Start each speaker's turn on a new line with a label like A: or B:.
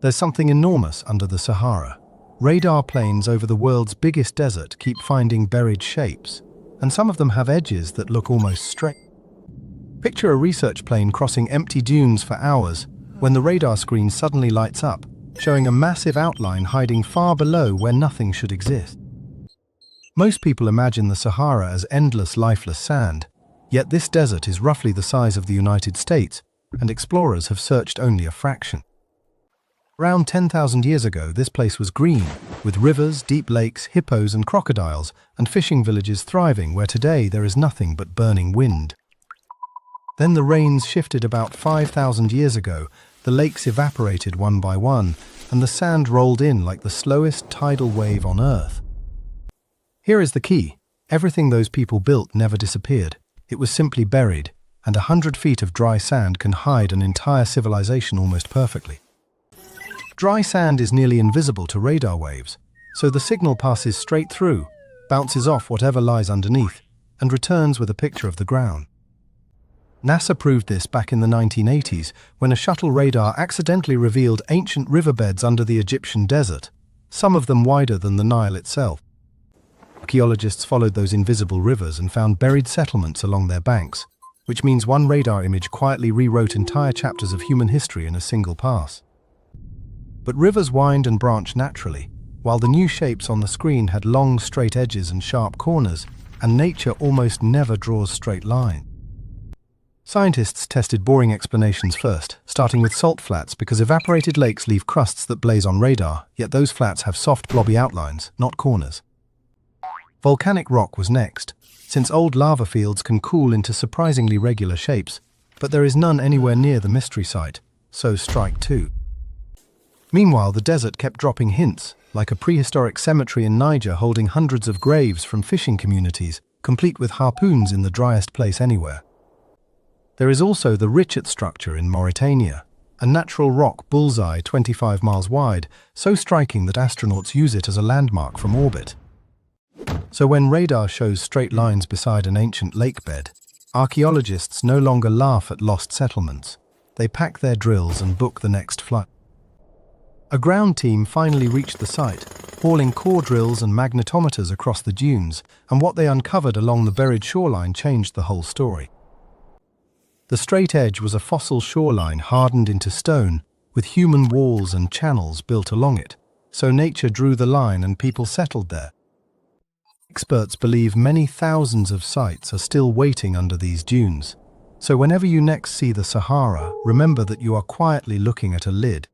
A: There's something enormous under the Sahara. Radar planes over the world's biggest desert keep finding buried shapes, and some of them have edges that look almost straight. Picture a research plane crossing empty dunes for hours when the radar screen suddenly lights up, showing a massive outline hiding far below where nothing should exist. Most people imagine the Sahara as endless, lifeless sand, yet this desert is roughly the size of the United States, and explorers have searched only a fraction. Around 10,000 years ago, this place was green, with rivers, deep lakes, hippos and crocodiles, and fishing villages thriving where today there is nothing but burning wind. Then the rains shifted about 5,000 years ago, the lakes evaporated one by one, and the sand rolled in like the slowest tidal wave on Earth. Here is the key. Everything those people built never disappeared. It was simply buried, and 100 feet of dry sand can hide an entire civilization almost perfectly. Dry sand is nearly invisible to radar waves, so the signal passes straight through, bounces off whatever lies underneath, and returns with a picture of the ground. NASA proved this back in the 1980s when a shuttle radar accidentally revealed ancient riverbeds under the Egyptian desert, some of them wider than the Nile itself. Archaeologists followed those invisible rivers and found buried settlements along their banks, which means one radar image quietly rewrote entire chapters of human history in a single pass. But rivers wind and branch naturally, while the new shapes on the screen had long, straight edges and sharp corners, and nature almost never draws straight lines. Scientists tested boring explanations first, starting with salt flats because evaporated lakes leave crusts that blaze on radar, yet those flats have soft, blobby outlines, not corners. Volcanic rock was next, since old lava fields can cool into surprisingly regular shapes, but there is none anywhere near the mystery site, so strike two. Meanwhile, the desert kept dropping hints, like a prehistoric cemetery in Niger holding hundreds of graves from fishing communities, complete with harpoons in the driest place anywhere. There is also the Richat Structure in Mauritania, a natural rock bullseye 25 miles wide, so striking that astronauts use it as a landmark from orbit. So when radar shows straight lines beside an ancient lake bed, archaeologists no longer laugh at lost settlements. They pack their drills and book the next flight. A ground team finally reached the site, hauling core drills and magnetometers across the dunes, and what they uncovered along the buried shoreline changed the whole story. The straight edge was a fossil shoreline hardened into stone, with human walls and channels built along it, so nature drew the line and people settled there. Experts believe many thousands of sites are still waiting under these dunes, so whenever you next see the Sahara, remember that you are quietly looking at a lid